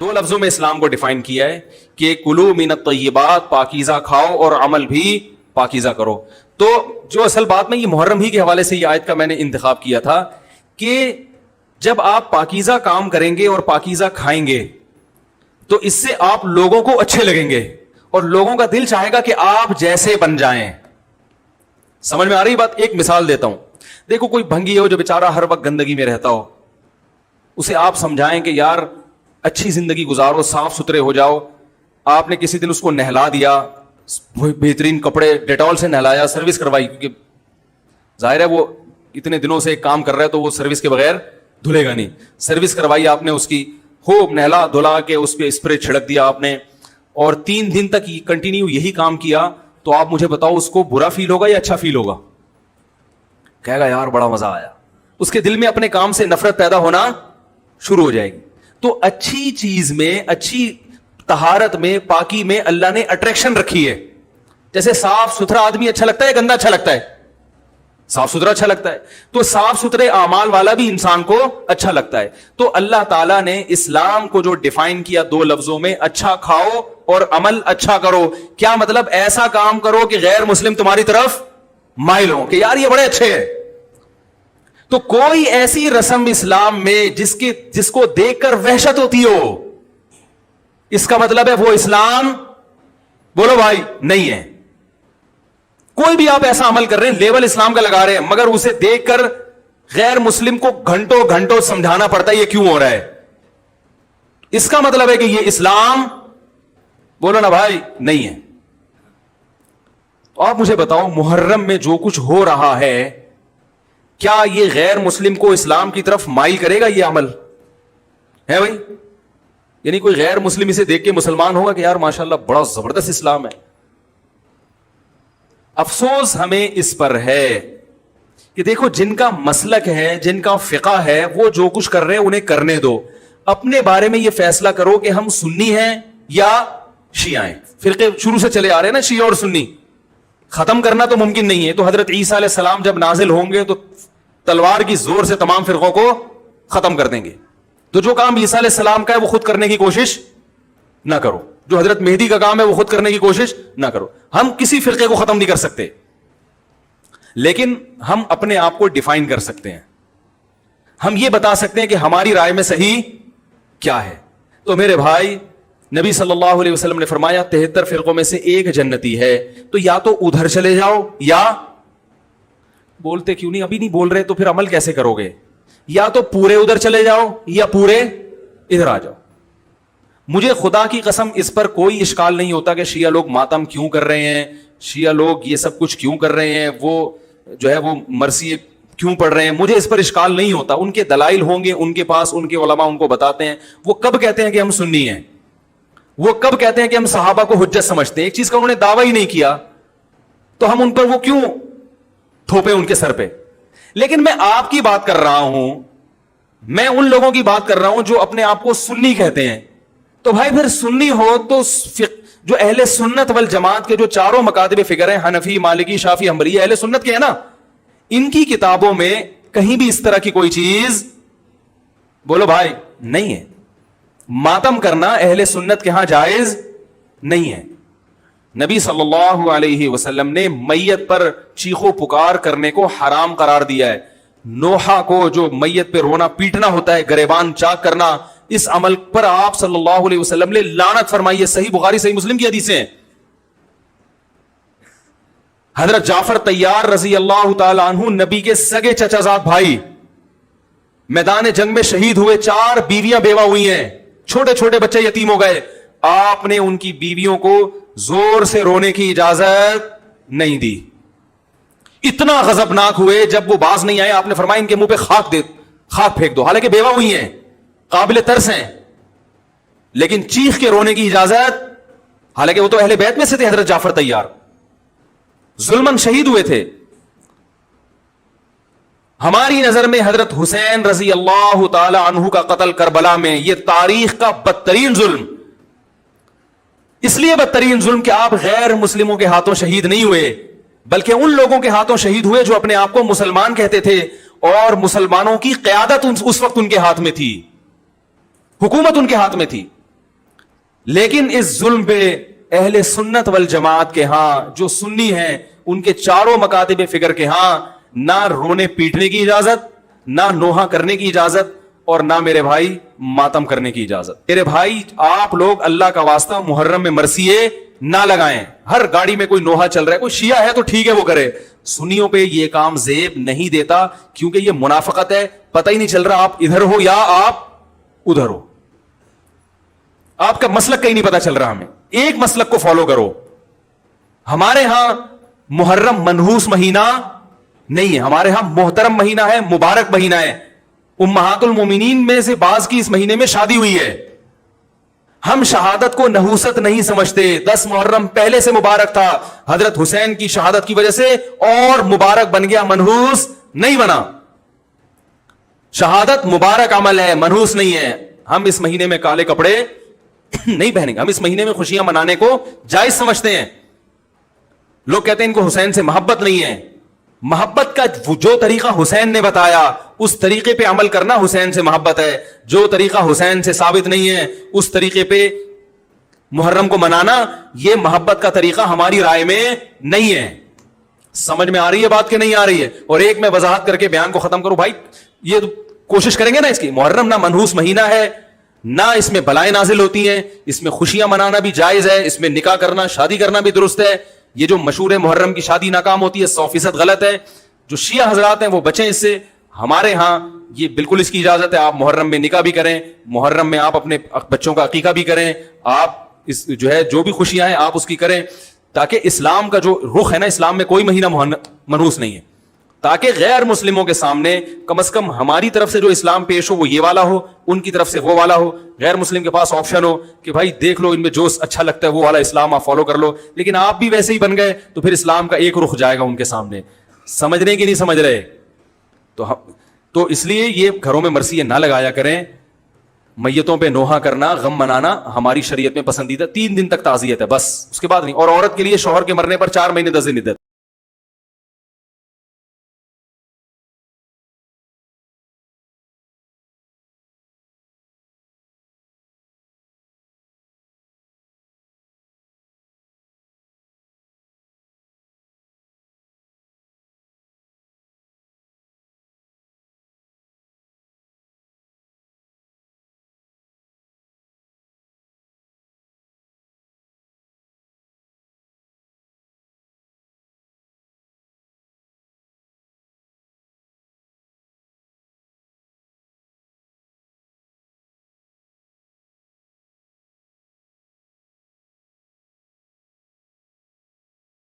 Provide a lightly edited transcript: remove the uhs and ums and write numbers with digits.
دو لفظوں میں اسلام کو ڈیفائن کیا ہے کہ کلو من الطیبات، پاکیزہ کھاؤ اور عمل بھی پاکیزہ کرو. تو جو اصل بات میں یہ محرم ہی کے حوالے سے یہ آیت کا میں نے انتخاب کیا تھا کہ جب آپ پاکیزہ کام کریں گے اور پاکیزہ کھائیں گے تو اس سے آپ لوگوں کو اچھے لگیں گے اور لوگوں کا دل چاہے گا کہ آپ جیسے بن جائیں. سمجھ میں آ رہی بات؟ ایک مثال دیتا ہوں. دیکھو کوئی بھنگی ہو جو بیچارہ ہر وقت گندگی میں رہتا ہو, اسے آپ سمجھائیں کہ یار اچھی زندگی گزارو, صاف ستھرے ہو جاؤ. آپ نے کسی دن اس کو نہلا دیا, بہترین کپڑے ڈیٹول سے نہلایا, سروس کروائی, کیونکہ ظاہر ہے وہ اتنے دنوں سے ایک کام کر رہا ہے تو وہ سروس کے بغیر دھلے گا نہیں. سروس کروائی آپ نے اس کی, خوب نہلا دھلا کے اس پہ اسپرے چھڑک دیا آپ نے, اور 3 دن تک کنٹینیو یہی کام کیا, تو آپ مجھے بتاؤ اس کو برا فیل ہوگا یا اچھا فیل ہوگا؟ کہے گا یار بڑا مزہ آیا. اس کے دل میں اپنے کام سے نفرت پیدا ہونا شروع ہو جائے گی. تو اچھی چیز میں, اچھی طہارت میں, پاکی میں اللہ نے اٹریکشن رکھی ہے. جیسے صاف ستھرا آدمی اچھا لگتا ہے, گندا اچھا لگتا ہے؟ صاف ستھرا اچھا لگتا ہے. تو صاف ستھرے اعمال والا بھی انسان کو اچھا لگتا ہے. تو اللہ تعالیٰ نے اسلام کو جو ڈیفائن کیا 2 لفظوں میں, اچھا کھاؤ اور عمل اچھا کرو. کیا مطلب؟ ایسا کام کرو کہ غیر مسلم تمہاری طرف مائل ہو کہ یار یہ بڑے اچھے ہیں. تو کوئی ایسی رسم اسلام میں جس کو دیکھ کر وحشت ہوتی ہو, اس کا مطلب ہے وہ اسلام, بولو بھائی, نہیں ہے. کوئی بھی آپ ایسا عمل کر رہے ہیں, لیبل اسلام کا لگا رہے ہیں, مگر اسے دیکھ کر غیر مسلم کو گھنٹوں گھنٹوں سمجھانا پڑتا ہے یہ کیوں ہو رہا ہے, اس کا مطلب ہے کہ یہ اسلام, بولو نا بھائی, نہیں ہے. تو آپ مجھے بتاؤ محرم میں جو کچھ ہو رہا ہے, کیا یہ غیر مسلم کو اسلام کی طرف مائل کرے گا؟ یہ عمل ہے بھائی؟ یعنی کوئی غیر مسلم اسے دیکھ کے مسلمان ہوگا کہ یار ماشاءاللہ بڑا زبردست اسلام ہے؟ افسوس ہمیں اس پر ہے کہ دیکھو جن کا مسلک ہے, جن کا فقہ ہے, وہ جو کچھ کر رہے ہیں انہیں کرنے دو. اپنے بارے میں یہ فیصلہ کرو کہ ہم سنی ہیں یا شیعہ ہیں. فرقے شروع سے چلے آ رہے ہیں نا, شیعہ اور سنی, ختم کرنا تو ممکن نہیں ہے. تو حضرت عیسیٰ علیہ السلام جب نازل ہوں گے تو تلوار کی زور سے تمام فرقوں کو ختم کر دیں گے. تو جو کام عیسیٰ علیہ السلام کا ہے وہ خود کرنے کی کوشش نہ کرو, جو حضرت مہدی کا کام ہے وہ خود کرنے کی کوشش نہ کرو. ہم کسی فرقے کو ختم نہیں کر سکتے, لیکن ہم اپنے آپ کو ڈیفائن کر سکتے ہیں. ہم یہ بتا سکتے ہیں کہ ہماری رائے میں صحیح کیا ہے. تو میرے بھائی, نبی صلی اللہ علیہ وسلم نے فرمایا 73 فرقوں میں سے ایک جنتی ہے, تو یا تو ادھر چلے جاؤ یا, بولتے کیوں نہیں, ابھی نہیں بول رہے تو پھر عمل کیسے کرو گے, یا تو پورے ادھر چلے جاؤ یا پورے ادھر آ جاؤ. مجھے خدا کی قسم اس پر کوئی اشکال نہیں ہوتا کہ شیعہ لوگ ماتم کیوں کر رہے ہیں, شیعہ لوگ یہ سب کچھ کیوں کر رہے ہیں, وہ جو ہے وہ مرثی کیوں پڑھ رہے ہیں. مجھے اس پر اشکال نہیں ہوتا. ان کے دلائل ہوں گے ان کے پاس, ان کے علماء ان کو بتاتے ہیں. وہ کب کہتے ہیں کہ ہم سنی ہیں, وہ کب کہتے ہیں کہ ہم صحابہ کو حجت سمجھتے ہیں؟ ایک چیز کا انہوں نے دعویٰ ہی نہیں کیا, تو ہم ان پر وہ کیوں تھوپے ان کے سر پہ. لیکن میں آپ کی بات کر رہا ہوں, میں ان لوگوں کی بات کر رہا ہوں جو اپنے آپ کو سنی کہتے ہیں. تو بھائی پھر سنی ہو تو جو اہل سنت والجماعت کے جو چاروں مکاتب فکر ہیں, حنفی, مالکی, شافعی, حنبلی, اہل سنت کے ہیں نا, ان کی کتابوں میں کہیں بھی اس طرح کی کوئی چیز, بولو بھائی, نہیں ہے. ماتم کرنا اہل سنت کے ہاں جائز نہیں ہے. نبی صلی اللہ علیہ وسلم نے میت پر چیخو پکار کرنے کو حرام قرار دیا ہے. نوحہ کو جو میت پہ رونا پیٹنا ہوتا ہے, گریبان چاک کرنا, اس عمل پر آپ صلی اللہ علیہ وسلم نے لعنت فرمائی ہے. صحیح بخاری صحیح مسلم کی حدیثیں ہیں. حضرت جعفر طیار رضی اللہ تعالی عنہ نبی کے سگے چچا زاد بھائی میدان جنگ میں شہید ہوئے. 4 بیویاں بیوہ ہوئی ہیں, چھوٹے چھوٹے بچے یتیم ہو گئے. آپ نے ان کی بیویوں کو زور سے رونے کی اجازت نہیں دی. اتنا غضبناک ہوئے, جب وہ باز نہیں آئے آپ نے فرمایا ان کے منہ پہ خاک پھینک دو. حالانکہ بیوہ ہوئی ہیں, قابل ترس ہیں, لیکن چیخ کے رونے کی اجازت, حالانکہ وہ تو اہل بیت میں سے تھے. حضرت جعفر طیار ظلمن شہید ہوئے تھے. ہماری نظر میں حضرت حسین رضی اللہ تعالی عنہ کا قتل کربلا میں یہ تاریخ کا بدترین ظلم, اس لیے بدترین ظلم کہ آپ غیر مسلموں کے ہاتھوں شہید نہیں ہوئے, بلکہ ان لوگوں کے ہاتھوں شہید ہوئے جو اپنے آپ کو مسلمان کہتے تھے, اور مسلمانوں کی قیادت اس وقت ان کے ہاتھ میں تھی, حکومت ان کے ہاتھ میں تھی. لیکن اس ظلم پہ اہل سنت والجماعت کے ہاں جو سنی ہیں ان کے چاروں مکاتب فکر کے ہاں نہ رونے پیٹنے کی اجازت, نہ نوحہ کرنے کی اجازت, اور نہ میرے بھائی ماتم کرنے کی اجازت. میرے بھائی آپ لوگ اللہ کا واسطہ محرم میں مرثیے نہ لگائیں. ہر گاڑی میں کوئی نوحہ چل رہا ہے, کوئی شیعہ ہے تو ٹھیک ہے وہ کرے, سنیوں پہ یہ کام زیب نہیں دیتا, کیونکہ یہ منافقت ہے. پتہ ہی نہیں چل رہا آپ ادھر ہو یا آپ ادھر ہو, آپ کا مسلک کہیں نہیں پتا چل رہا. ہمیں ایک مسلک کو فالو کرو. ہمارے ہاں محرم منحوس مہینہ نہیں ہے, ہمارے ہاں محترم مہینہ ہے, مبارک مہینہ ہے. امہات المومنین میں سے بعض کی اس مہینے میں شادی ہوئی ہے. ہم شہادت کو نحوست نہیں سمجھتے. 10 محرم پہلے سے مبارک تھا, حضرت حسین کی شہادت کی وجہ سے اور مبارک بن گیا, منحوس نہیں بنا. شہادت مبارک عمل ہے, منحوس نہیں ہے. ہم اس مہینے میں کالے کپڑے نہیں پہنیں گے, ہم اس مہینے میں خوشیاں منانے کو جائز سمجھتے ہیں. لوگ کہتے ہیں ان کو حسین سے محبت نہیں ہے. محبت کا جو طریقہ حسین نے بتایا اس طریقے پہ عمل کرنا حسین سے محبت ہے. جو طریقہ حسین سے ثابت نہیں ہے اس طریقے پہ محرم کو منانا یہ محبت کا طریقہ ہماری رائے میں نہیں ہے. سمجھ میں آ رہی ہے بات کہ نہیں آ رہی ہے؟ اور ایک میں وضاحت کر کے بیان کو ختم کروں. بھائی یہ کوشش کریں گے نا اس کی, محرم نہ منحوس مہینہ ہے, نہ اس میں بلائیں نازل ہوتی ہیں, اس میں خوشیاں منانا بھی جائز ہے, اس میں نکاح کرنا شادی کرنا بھی درست ہے. یہ جو مشہور ہے محرم کی شادی ناکام ہوتی ہے 100% غلط ہے. جو شیعہ حضرات ہیں وہ بچیں اس سے. ہمارے ہاں یہ بالکل اس کی اجازت ہے, آپ محرم میں نکاح بھی کریں, محرم میں آپ اپنے بچوں کا عقیقہ بھی کریں, آپ اس جو ہے جو بھی خوشیاں ہیں آپ اس کی کریں, تاکہ اسلام کا جو رخ ہے نا, اسلام میں کوئی مہینہ منحوس نہیں ہے, تاکہ غیر مسلموں کے سامنے کم از کم ہماری طرف سے جو اسلام پیش ہو وہ یہ والا ہو, ان کی طرف سے وہ والا ہو. غیر مسلم کے پاس آپشن ہو کہ بھائی دیکھ لو ان میں جو اچھا لگتا ہے وہ والا اسلام آپ فالو کر لو, لیکن آپ بھی ویسے ہی بن گئے تو پھر اسلام کا ایک رخ جائے گا ان کے سامنے. سمجھ رہے کہ نہیں سمجھ رہے؟ تو اس لیے یہ گھروں میں مرثیے نہ لگایا کریں. میتوں پہ نوحہ کرنا, غم منانا ہماری شریعت میں پسندیدہ. 3 دن تک تعزیت ہے بس, اس کے بعد نہیں. اور عورت کے لیے شوہر کے مرنے پر 4 مہینے 10 دن عدت.